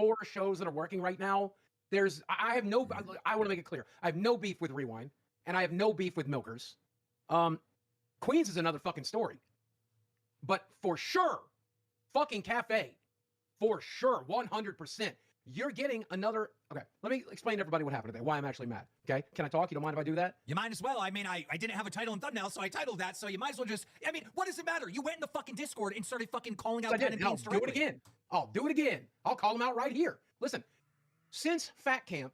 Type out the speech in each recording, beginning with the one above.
4 shows that are working right now, I have no, I want to make it clear. I have no beef with Rewind, and I have no beef with Milkers. Queens is another fucking story. But for sure, fucking Cafe, for sure, 100%. You're getting another. Okay, let me explain to everybody what happened today, why I'm actually mad. Okay, can I talk? You don't mind if I do that? You might as well. I mean, I didn't have a title and thumbnail, so I titled that, so you might as well just, I mean, what does it matter? You went in the fucking Discord and started fucking calling out Ken and Keems directly. I'll do it again. I'll do it again. I'll call them out right here. Listen, since Fat Camp,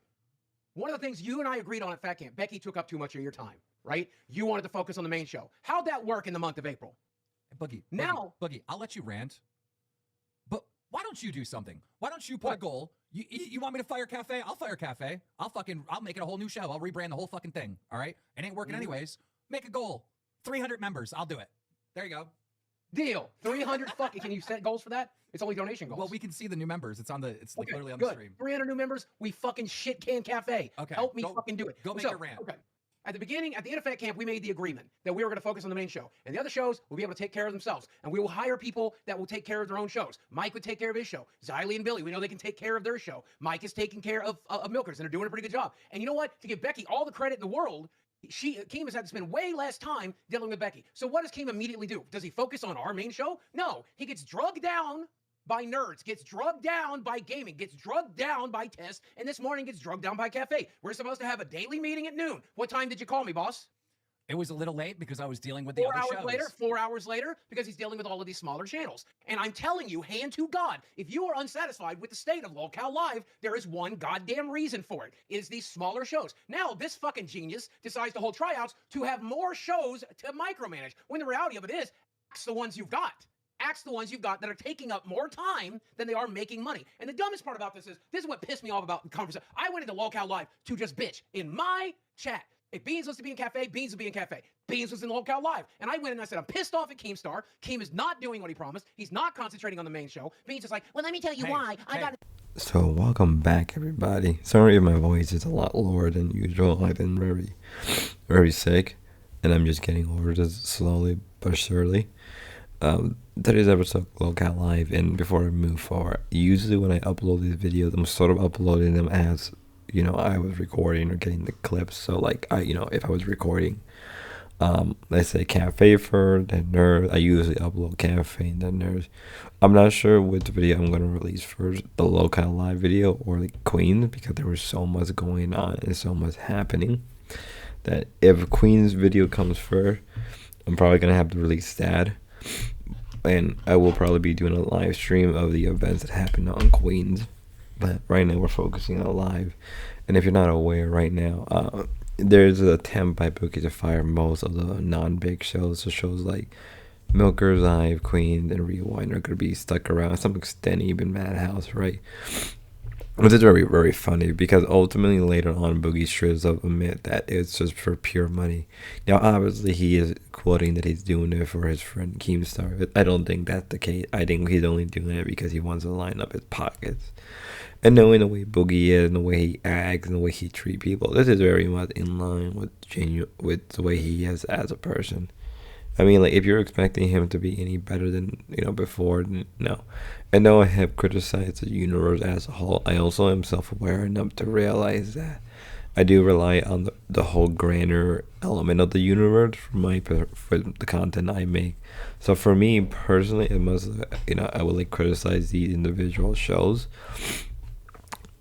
one of the things you and I agreed on at Fat Camp, Becky took up too much of your time, right? You wanted to focus on the main show. How'd that work in the month of April? Boogie, I'll let you rant, but why don't you do something? Why don't you put a goal? You want me to fire Cafe? I'll fire Cafe. I'll make it a whole new show. I'll rebrand the whole fucking thing. All right? It ain't working anyways. Make a goal. 300 members. I'll do it. There you go. Deal. 300 fucking. Can you set goals for that? It's only donation goals. Well, we can see the new members. It's like literally on the stream. 300 new members. We fucking shit can Cafe. Okay. Help me fucking do it. Go make a rant. Okay. At the end of Fat Camp, we made the agreement that we were going to focus on the main show. And the other shows will be able to take care of themselves. And we will hire people that will take care of their own shows. Mike would take care of his show. Xylee and Billy, we know they can take care of their show. Mike is taking care of Milkers, and they're doing a pretty good job. And you know what? To give Becky all the credit in the world, Keem has had to spend way less time dealing with Becky. So what does Keem immediately do? Does he focus on our main show? No. He gets drugged down by nerds, gets drugged down by gaming, gets drugged down by tests, and this morning gets drugged down by Cafe. We're supposed to have a daily meeting at noon. What time did you call me, boss? It was a little late because I was dealing with the other shows. 4 hours later, because he's dealing with all of these smaller channels. And I'm telling you, hand to God, if you are unsatisfied with the state of lolcowlive, there is one goddamn reason for it. It is these smaller shows. Now, this fucking genius decides to hold tryouts to have more shows to micromanage, when the reality of it is, axe the ones you've got. Axe the ones you've got that are taking up more time than they are making money. And the dumbest part about this is what pissed me off about the conversation. I went into lolcowlive to just bitch in my chat. If Beans was to be in Cafe, Beans would be in Cafe. Beans was in lolcowlive. And I went in and I said, I'm pissed off at Keemstar. Keem is not doing what he promised. He's not concentrating on the main show. Beans is like, well, let me tell you why. I got. So welcome back, everybody. Sorry if my voice is a lot lower than usual. I've been very, very sick. And I'm just getting over this slowly but surely. Today's episode of lolcowlive, and before I move forward, usually when I upload these videos, I'm sort of uploading them as, you know, I was recording or getting the clips. So like if I was recording, let's say Cafe first, then Nerd. I usually upload Cafe and then Nerd. I'm not sure which video I'm gonna release first, the lolcowlive video or the Queen, because there was so much going on and so much happening that if Queen's video comes first, I'm probably gonna have to release that. And I will probably be doing a live stream of the events that happened on Queens. But right now we're focusing on live. And if you're not aware right now, there's an attempt by Boogie to fire most of the non-big shows. So shows like Milkers, Live, Queen, and Rewind are going to be stuck around. Some extent even Madhouse, right? Which is very, very funny because ultimately later on Boogie shows up admit that it's just for pure money. Now obviously he is quoting that he's doing it for his friend Keemstar. I don't think that's the case. I think he's only doing it because he wants to line up his pockets. And knowing the way Boogie is and the way he acts and the way he treats people, this is very much in line with the way he is as a person. I mean, like, if you're expecting him to be any better than, before, no. And though I have criticized the universe as a whole, I also am self-aware enough to realize that I do rely on the whole grander element of the universe for the content I make. So for me personally, it must, I would like criticize these individual shows.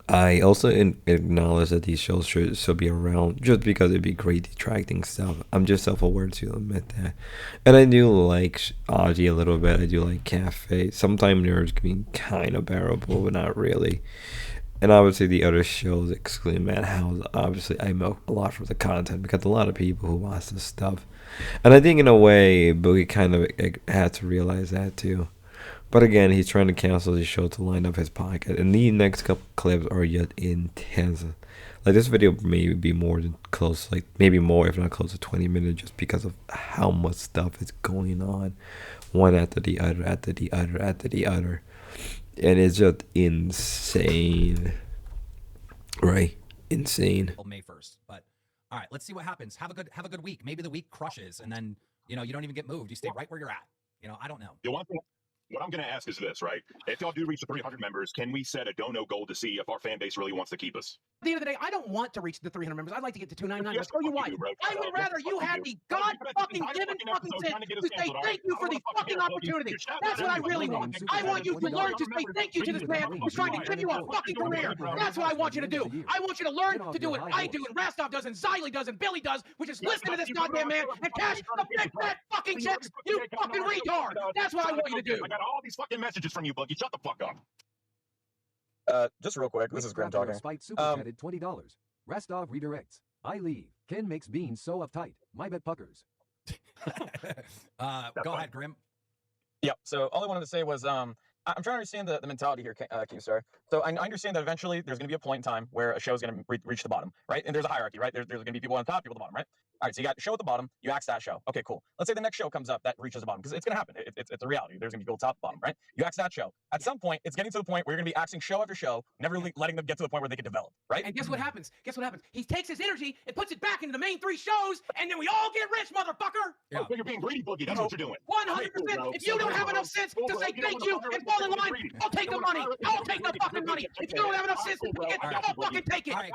I also acknowledge that these shows should still be around just because it'd be great detracting stuff. I'm just self-aware to admit that. And I do like Audie a little bit. I do like Cafe. Sometimes Nerds can be kind of bearable, but not really. And obviously the other shows, excluding Madhouse, obviously I milk a lot for the content because a lot of people who watch this stuff. And I think in a way, Boogie kind of had to realize that too. But again, he's trying to cancel the show to line up his pocket. And the next couple clips are yet intense. Like, this video may be more than close, like maybe more, if not close to 20 minutes, just because of how much stuff is going on. One after the other, after the other, after the other. And it's just insane. Right? Insane. May 1st. But all right, let's see what happens. Have a good week. Maybe the week crushes and then, you don't even get moved. You stay right where you're at. I don't know. You want to What I'm going to ask is this, right? If y'all do reach the 300 members, can we set a dono goal to see if our fan base really wants to keep us? At the end of the day, I don't want to reach the 300 members. I'd like to get to 299. Yes, I'll tell you fuck why. you, bro. I would rather you have the God fucking given fucking sense to say thank you for the fucking opportunity. That's what I really want. I want you to learn to say thank you to this man who's trying to give you a fucking career. That's what I want you to do. I want you to learn to do what I do and Rastov does and Xiley does and Billy does, which is listen to this goddamn man and cash the big fat fucking checks, you fucking retard. That's what I want you to do. I got all these fucking messages from you, Boogie. Shut the fuck up. Just real quick, this is Grim talking. Spite super chatted $20. Rastov redirects. I leave. Ken makes beans so uptight. My bet puckers. Go ahead, Grim. Yeah, so all I wanted to say was, I'm trying to understand the mentality here, Keemstar. So I understand that eventually there's going to be a point in time where a show is going to reach the bottom, right? And there's a hierarchy, right? There's going to be people on top, people at the bottom, right? All right, so you got a show at the bottom, you axe that show. Okay, cool. Let's say the next show comes up that reaches the bottom, because it's going to happen. It's a reality. There's going to be people top to bottom, right? You axe that show. At some point, it's getting to the point where you're going to be axing show after show, never really letting them get to the point where they can develop, right? And guess what happens? Guess what happens? He takes his energy and puts it back into the main 3 shows, and then we all get rich, motherfucker! Yeah. You're being greedy, Boogie. That's what you're doing. 100%. If you don't have enough sense to say thank you and fall in line, I'll take the money. I'll take the fucking money. If you don't have enough sense to take it, I'll fucking take it. All right,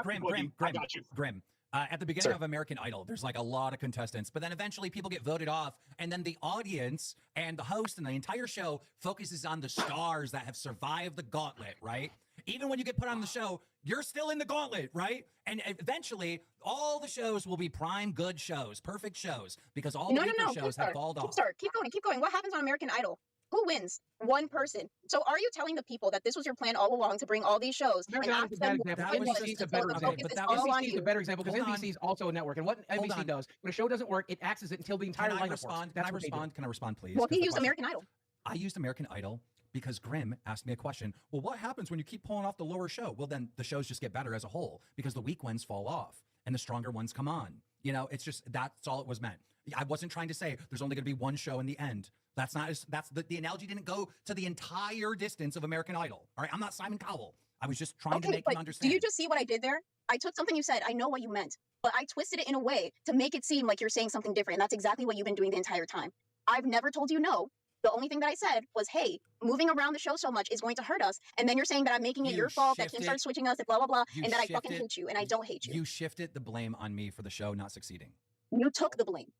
Grim. At the beginning of American Idol, there's like a lot of contestants, but then eventually people get voted off, and then the audience and the host and the entire show focuses on the stars that have survived the gauntlet, right? Even when you get put on the show, you're still in the gauntlet, right? And eventually, all the shows will be prime good shows, perfect shows, because all the weaker shows have fallen off. Keep going. What happens on American Idol? Who wins? One person. So are you telling the people that this was your plan all along to bring all these shows? American Idol is a bad example. NBC is a better example. NBC is a better example because NBC is also a network. And what NBC does, when a show doesn't work, it axes it until the entire lineup works. Can I respond, please? Well, he used American Idol. I used American Idol because Grim asked me a question. Well, what happens when you keep pulling off the lower show? Well, then the shows just get better as a whole because the weak ones fall off and the stronger ones come on. You know, it's just, that's all it was meant. I wasn't trying to say there's only going to be one show in the end. That's the analogy didn't go to the entire distance of American Idol. All right, I'm not Simon Cowell. I was just trying to make him understand. Do you just see what I did there? I took something you said. I know what you meant, but I twisted it in a way to make it seem like you're saying something different. And that's exactly what you've been doing the entire time. I've never told you no. The only thing that I said was, hey, moving around the show so much is going to hurt us. And then you're saying that I'm making it your fault, that Keem started switching us, and blah, blah, blah, and that I fucking hate you, and I don't hate you. You shifted the blame on me for the show not succeeding. You took the blame.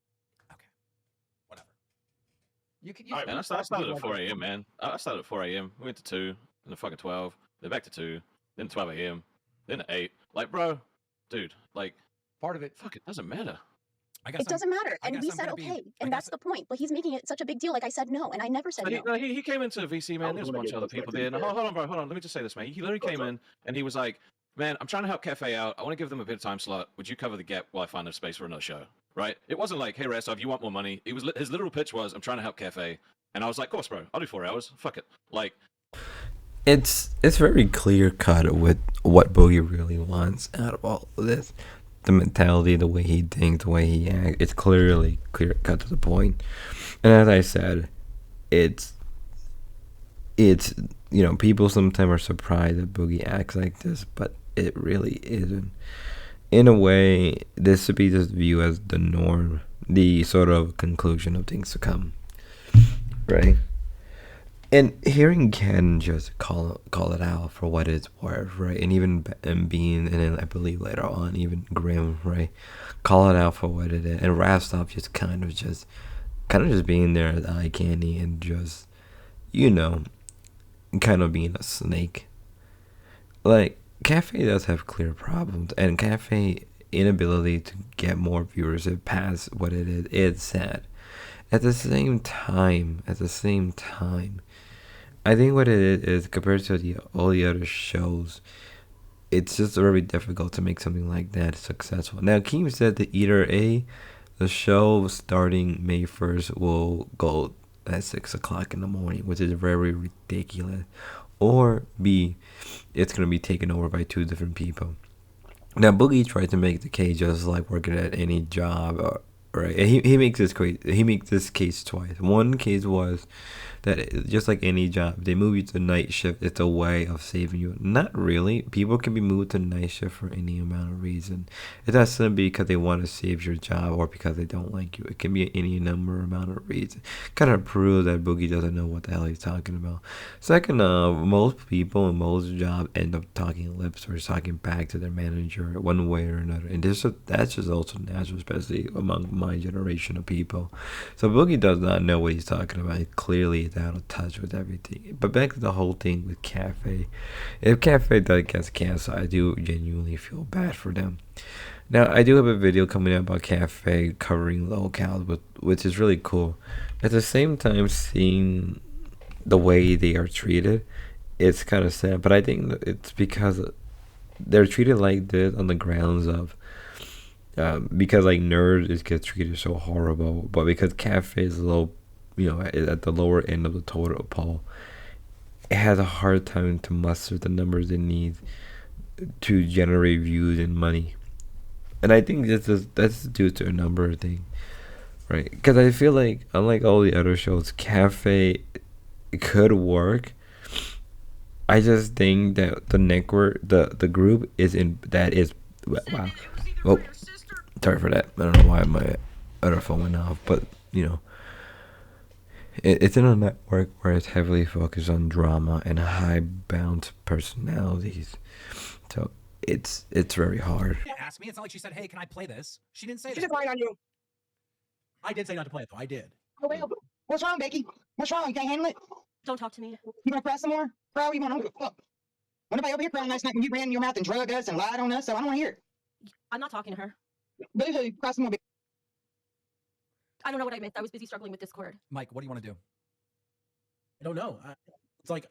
Okay. Whatever. Alright, man, I started at 4 a.m., man. I started at 4 a.m. We went to 2, then 12, then back to 2, then 12 a.m., then 8. Like, bro, dude, like, part of it, fuck, it doesn't matter. It doesn't matter. And we said okay. And that's the point. But he's making it such a big deal. Like I said no. And I never said no. No, he came into VC, man. There was a bunch of other people there. No, hold on, bro. Hold on. Let me just say this, man. He literally came in and he was like, man, I'm trying to help Cafe out. I want to give them a bit of time slot. Would you cover the gap while I find a space for another show? Right? It wasn't like, hey, Rastov, you want more money? It was his literal pitch was, I'm trying to help Cafe. And I was like, of course, bro. I'll do 4 hours. Fuck it. Like, it's very clear cut with what Boogie really wants out of all of this. The mentality, the way he thinks, the way he acts, it's clearly clear cut to the point. And as I said, it's you know, people sometimes are surprised that Boogie acts like this, but it really isn't. In a way, this should be just viewed as the norm, the sort of conclusion of things to come, right? And hearing Ken just call it out for what it's worth, right? And even Bean, and then I believe later on, even Grim, right? Call it out for what it is. And Rastov just kind of just being there as eye candy and just, you know, kind of being a snake. Like, Cafe does have clear problems, and Cafe inability to get more viewership past what it is, it's sad. At the same time, I think what it is compared to all the other shows, it's just very difficult to make something like that successful. Now, Keem said that either A, the show starting May 1st will go at 6 o'clock in the morning, which is very ridiculous, or B, it's going to be taken over by 2 different people. Now, Boogie tried to make the case just like working at any job, right? And he makes this case twice. One case was that just like any job, they move you to night shift. It's a way of saving you. Not really. People can be moved to night shift for any amount of reason. It doesn't be because they want to save your job or because they don't like you. It can be any number amount of reasons. Kind of proves that Boogie doesn't know what the hell he's talking about. Second, most people in most jobs end up talking lips or talking back to their manager one way or another, and that's just also natural, especially among my generation of people. So Boogie does not know what he's talking about. He clearly is out of touch with everything. But back to the whole thing with Cafe. If Cafe does get canceled, I do genuinely feel bad for them. Now, I do have a video coming out about Cafe covering lolcows, which is really cool. At the same time, seeing the way they are treated, it's kind of sad. But I think that it's because they're treated like this on the grounds of because like Nerd gets treated so horrible, but because Cafe is low, at the lower end of the total poll, it has a hard time to muster the numbers it needs to generate views and money. And I think that's due to a number of things, right? Because I feel like unlike all the other shows, Cafe could work. I just think that the network, the group is wow. Oh, sorry for that. I don't know why my other phone went off, but it's in a network where it's heavily focused on drama and high bound personalities. So it's very hard. Ask me. It's not like she said, "Hey, can I play this?" She didn't say She's that. just lying on you. I did say not to play it, though. I did. Oh, well, what's wrong, Becky? What's wrong? You can't handle it? Don't talk to me. You want to cry some more? Cry all you want. Look. When nobody over here crying last night when you ran in your mouth and drug us and lied on us, so I don't want to hear it. I'm not talking to her. Boo-hoo. Cry some more, Becky. I don't know what I meant. I was busy struggling with Discord. Mike, what do you want to do? I don't know. It's like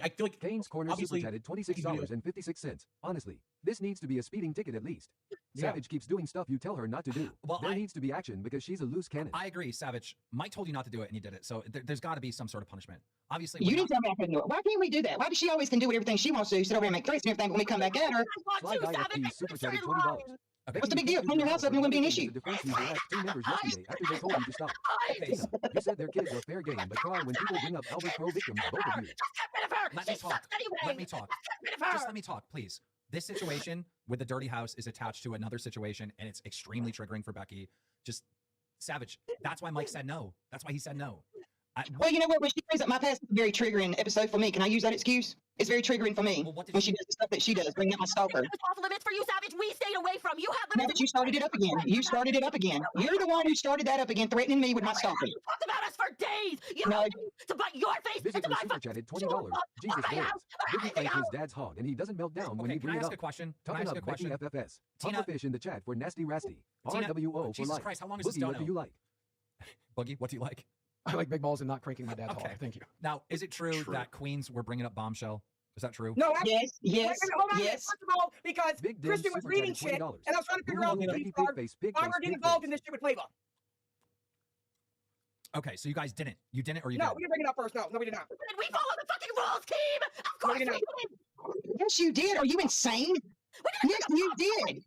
I feel like Kane's Corner super chatted $26.56. Honestly, this needs to be a speeding ticket at least. Yeah. Savage keeps doing stuff you tell her not to do. Well, there needs to be action because she's a loose cannon. I agree, Savage. Mike told you not to do it, and you did it. So there's got to be some sort of punishment. Obviously, You didn't tell me I couldn't do it. Why can't we do that? Why does she always can do everything she wants to? Sit over here and make threats and everything, but when we come back at her, Sly Guy FP super chatted $20. Okay. what's the big deal? Clean your house up and it wouldn't be an issue. The defense user asked 2 members yesterday after they told you to stop. Tina, you said their kids are fair game, but cry when people bring up Albert Pro victims, both of you. Let me talk. Let me talk. Just let me talk, please. This situation with the dirty house is attached to another situation, and it's extremely triggering for Becky. Just Savage. That's why Mike said no. That's why he said no. Well, you know what? When she brings up my past, it's a very triggering episode for me. Can I use that excuse? It's very triggering for me when she does the stuff that she does, bringing up my stalker. It was off limits for you, Savage. We stayed away from you. Had No, limits. but you started it up again. You started it up again. You're the one who started that up again, threatening me with my stalker. You talked about us for days. You No. know, to bite your face. Visitor and to super my chatted $20. Jesus Christ. Biggie claims his dad's hog, and he doesn't melt down when Okay, you can bring I it ask up. a question? Can I Toughen ask a up, Becky question? FFS. Tina- Pufferfish in the chat for Nasty Rasty. Tina- RWO for Jesus life. Christ, how long is this Boogie, what do dono? you like? Boogie, what do you like? I like big balls and not cranking my dad's Okay. hog. Thank you. Now, is it true that Queens were bringing up Bombshell? Is that true? No, yes, yes, Hold on, yes. First of all, because Big Dim Christian was super reading chatted shit, $20. and I was trying to figure out Boogie, why pig face, we're getting pig involved in face. this shit with Flavor. Okay, so you guys didn't. You didn't, or you No, did? we didn't bring it up first. No, we did not. Did we follow the fucking rules, Keem? Of course we did did. not. Yes, you did. Are you insane? Yes, you did.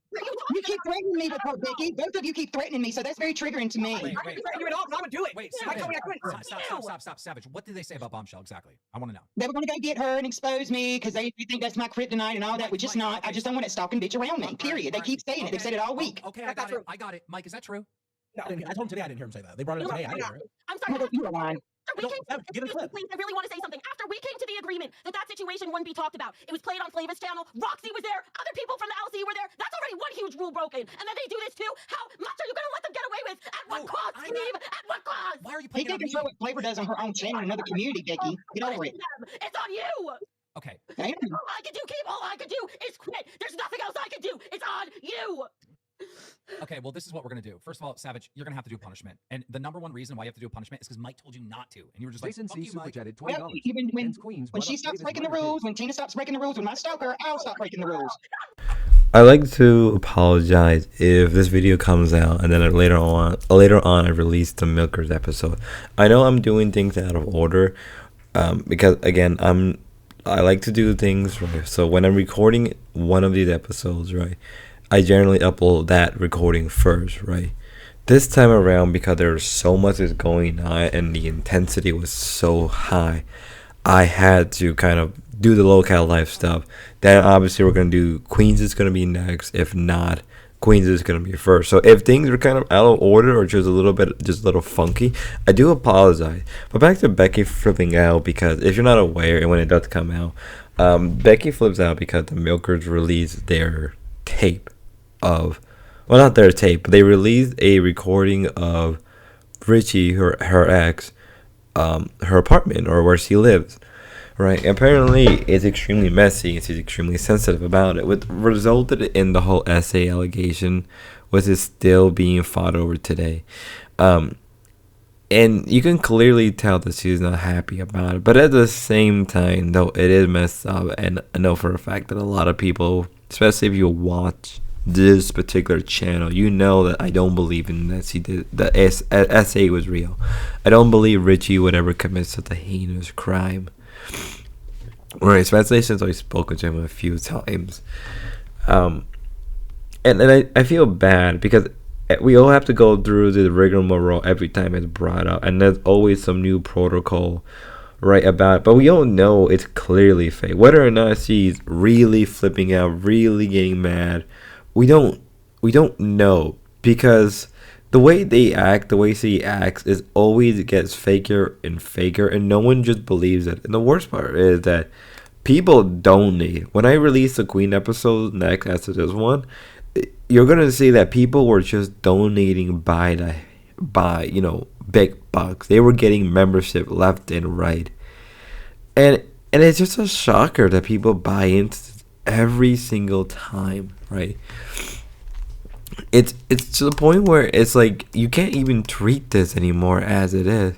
You keep threatening me with her, Becky. Both of you keep threatening me, so that's very triggering to me. Wait, I didn't threaten you at all, but I would do it. Wait, I Savage. told me I couldn't. Stop, Savage. What did they say about Bombshell exactly? I want to know. They were going to go get her and expose me because they think that's my kryptonite and all that, which is not. I just don't want that stalking bitch around me, period. They keep saying it. They've said it all week. Okay, That's not true. I got it. Mike, is that true? No, I told him today I didn't hear him say that. They brought it up today. I didn't hear it. I'm sorry. No, you are lying. After we Don't- came Savage, give it a clip. Please, I really want to say something. After we came to the agreement that situation wouldn't be talked about, it was played on Flavor's channel. Roxy was there. Other people from the LC were there. That's already one huge rule broken. And then they do this too. How much are you going to let them get away with? At what cost, I'm Steve? At what cost? Why are you He putting it can on me? control what Flavor does on her own channel in another community, Becky. Get over it. It's on you. Okay. Damn. All I can do, Keem, all I can do is quit. There's nothing else I can do. It's on you. Okay, well, this is what we're going to do. First of all, Savage, you're going to have to do a punishment. And the number one reason why you have to do a punishment is because Mike told you not to. And you were just Jason like, fuck C you, super Mike. chatted Well, $20. even when Hence Queens when brought she up stops Flavor's breaking the murder rules, kid. when Tina stops breaking the rules with my stalker, I'll stop breaking the rules. I like to apologize if this video comes out and then later on I release the Milkers episode. I know I'm doing things out of order because again I like to do things right. So when I'm recording one of these episodes, right, I generally upload that recording first, right? This time around, because there was so much is going on and the intensity was so high, I had to kind of do the lolcowlive stuff. Then obviously we're gonna do Queens is gonna be next. If not, Queens is gonna be first. So if things are kind of out of order or just a little funky, I do apologize. But back to Becky flipping out, because if you're not aware, and when it does come out, Becky flips out because the Milkers released their tape of, well, not their tape, but they released a recording of Richie, her ex, her apartment or where she lives. Right. Apparently, it's extremely messy and she's extremely sensitive about it, which resulted in the whole essay allegation, which is still being fought over today. And you can clearly tell that she's not happy about it. But at the same time, though, it is messed up. And I know for a fact that a lot of people, especially if you watch this particular channel, you know that I don't believe in that she did the essay was real. I don't believe Richie would ever commit such a heinous crime. Right, especially since I've spoken to him a few times. And I feel bad because we all have to go through the rigmarole every time it's brought up, and there's always some new protocol, right, about it. But we all know it's clearly fake. Whether or not she's really flipping out, really getting mad, we don't know, because the way they act, the way she acts, is always gets faker and faker, and no one just believes it. And the worst part is that people donate. When I release the Queen episode next after this one, you're gonna see that people were just donating by big bucks. They were getting membership left and right, and it's just a shocker that people buy into every single time, right? It's to the point where it's like you can't even treat this anymore as it is,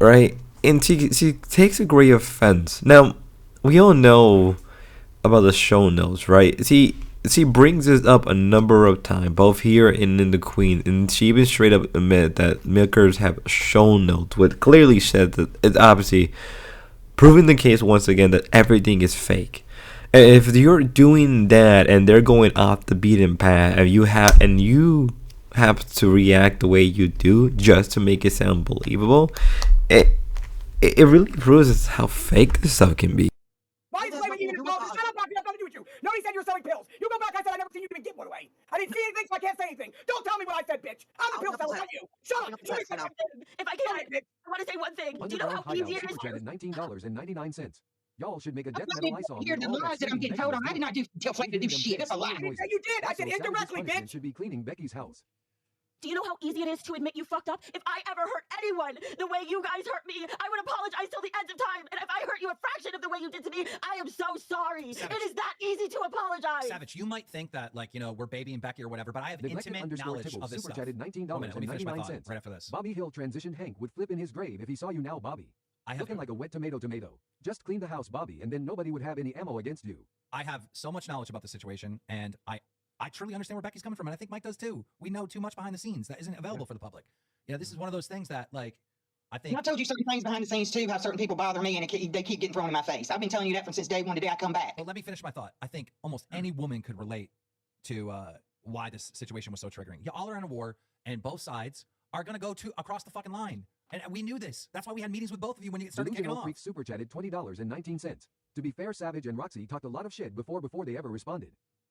right? And she takes a great offense. Now, we all know about the show notes, right? She brings this up a number of times, both here and in the Queen, and she even straight up admit that Milkers have show notes, which clearly said that it's obviously proving the case once again that everything is fake. If you're doing that and they're going off the beaten path, and you have to react the way you do just to make it sound believable, it really proves how fake this stuff can be. Why is Flavor even involved? Shut up, Rocky. That's nothing to do with you. Nobody said you were selling pills. You go back. I said I never seen you even get one away. I didn't see anything, so I can't say anything. Don't tell me what I said, bitch. I'm the pill seller, not you. Shut up. If I can, I want to say one thing. Do you know how easy it is? Super chatted $19.99. Y'all should make a death I'm metal not Lysol. here the lies that I'm getting told on. I did not tell Flavor to do shit. That's a lie. I didn't say you did. I said indirectly, bitch. Should be cleaning Becky's house. Do you know how easy it is to admit you fucked up? If I ever hurt anyone the way you guys hurt me, I would apologize till the end of time. And if I hurt you a fraction of the way you did to me, I am so sorry. Savage. It is that easy to apologize. Savage, you might think that, like, we're babying Becky or whatever, but I have intimate knowledge of this Super stuff. chatted $19.99. Let me finish my thought right after this. Bobby Hill transition Hank would flip in his grave if he saw you now, Bobby. Looking like a wet tomato. Just clean the house, Bobby, and then nobody would have any ammo against you. I have so much knowledge about the situation, and I truly understand where Becky's coming from, and I think Mike does too. We know too much behind the scenes that isn't available for the public. This is one of those things that, like, I think. I told you certain things behind the scenes too, how certain people bother me, and they keep getting thrown in my face. I've been telling you that from since day one, the day I come back. Well, let me finish my thought. I think almost any woman could relate to why this situation was so triggering. Y'all are in a war, and both sides are going to go across the fucking line. And we knew this. That's why we had meetings with both of you when you started kicking off. Freak super chatted $20.19. To be fair, Savage and Roxy talked a lot of shit before they ever responded.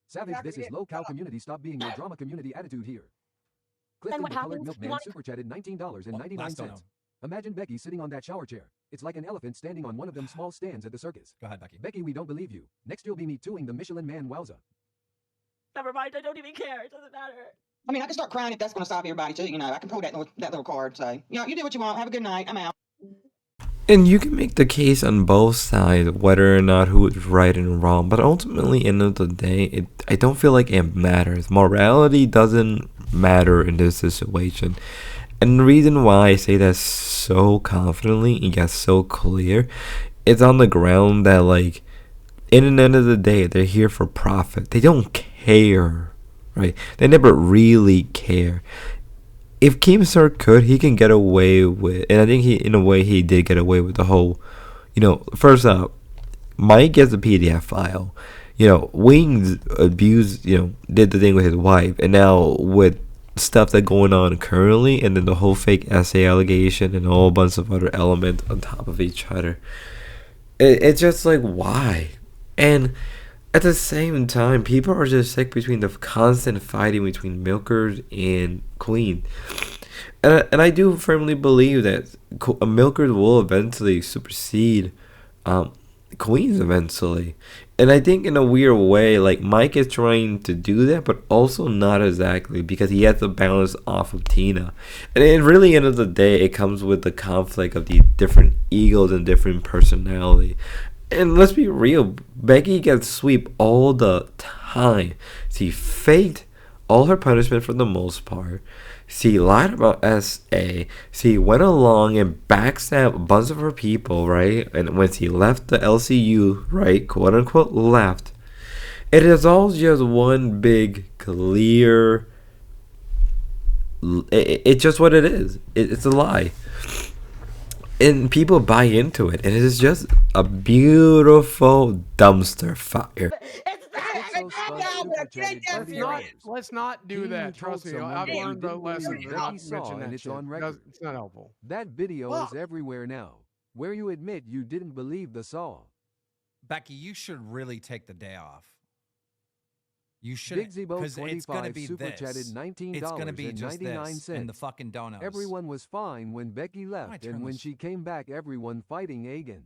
Savage, this is low cow community. Stop being your drama community attitude here. Clifton, what the colored happens? milkman, super chatted $19.99. Well, Imagine Becky sitting on that shower chair. It's like an elephant standing on one of them small stands at the circus. Go ahead, Becky. Becky, we don't believe you. Next you'll be me tooing the Michelin Man wowza. Never mind, I don't even care. It doesn't matter. I mean, I can start crying if that's going to stop everybody too. I can pull that little card. Say, you do what you want. Have a good night. I'm out. And you can make the case on both sides, whether or not who is right and wrong. But ultimately, end of the day, I don't feel like it matters. Morality doesn't matter in this situation. And the reason why I say that so confidently and get so clear, it's on the ground that, like, in the end of the day, they're here for profit. They don't care, right? They never really care. If Keemstar could, he can get away with, and I think in a way, he did get away with the whole, first up, Mike gets a PDF file. Wings abused, did the thing with his wife, and now with stuff that's going on currently, and then the whole fake essay allegation and a whole bunch of other elements on top of each other. It's just like, why? And at the same time, people are just sick between the constant fighting between milkers and queen. And I do firmly believe that milkers will eventually supersede queens eventually. And I think in a weird way, like Mike is trying to do that, but also not exactly, because he has to balance off of Tina. And at really end of the day, it comes with the conflict of these different egos and different personality. And let's be real, Becky gets sweep all the time. She faked all her punishment for the most part. She lied about SA. She went along and backstabbed a bunch of her people, right? And when she left the LCU, right, quote unquote, left, it is all just one big clear. It's just what it is. It's a lie. And people buy into it, and it is just a beautiful dumpster fire. Let's not do that. Trust me, I've learned the lesson. Do not mention that shit. It's not helpful. That video is everywhere now, where you admit you didn't believe the saw. Becky, you should really take the day off. You should, because it's gonna be super this. chatted $19 It's gonna be just 99 this in the fucking donuts. Everyone was fine when Becky left, and when she came back, everyone fighting again.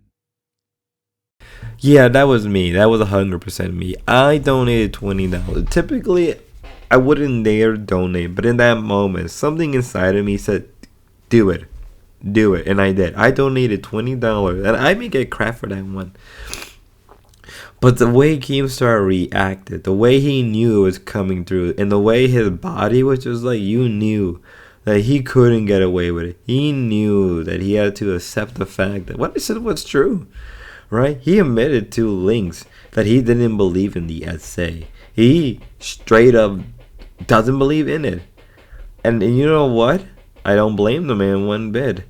Yeah, that was me. That was 100% me. I donated $20. Typically, I wouldn't dare donate, but in that moment, something inside of me said, "Do it, do it," and I did. I donated $20, and I may get crap for that one. But the way Keemstar reacted, the way he knew it was coming through, and the way his body was just like, you knew that he couldn't get away with it. He knew that he had to accept the fact that what I said was true, right? He admitted to Lynx that he didn't believe in the essay. He straight up doesn't believe in it. And you know what? I don't blame the man one bit.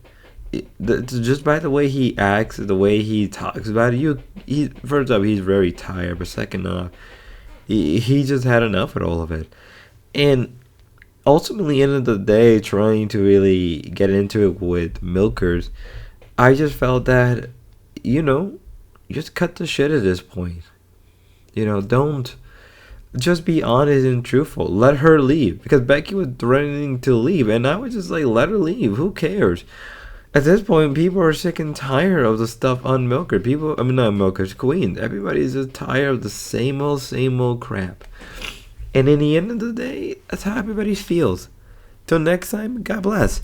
Just by the way he acts, the way he talks about it, first off, he's very tired, but second off, he just had enough of all of it. And ultimately, end of the day, trying to really get into it with milkers, I just felt that, just cut the shit at this point. Don't just be honest and truthful. Let her leave, because Becky was threatening to leave, and I was just like, let her leave. Who cares? At this point, people are sick and tired of the stuff on Milker. Not Milkers, Queens. Everybody's just tired of the same old crap. And in the end of the day, that's how everybody feels. Till next time, God bless.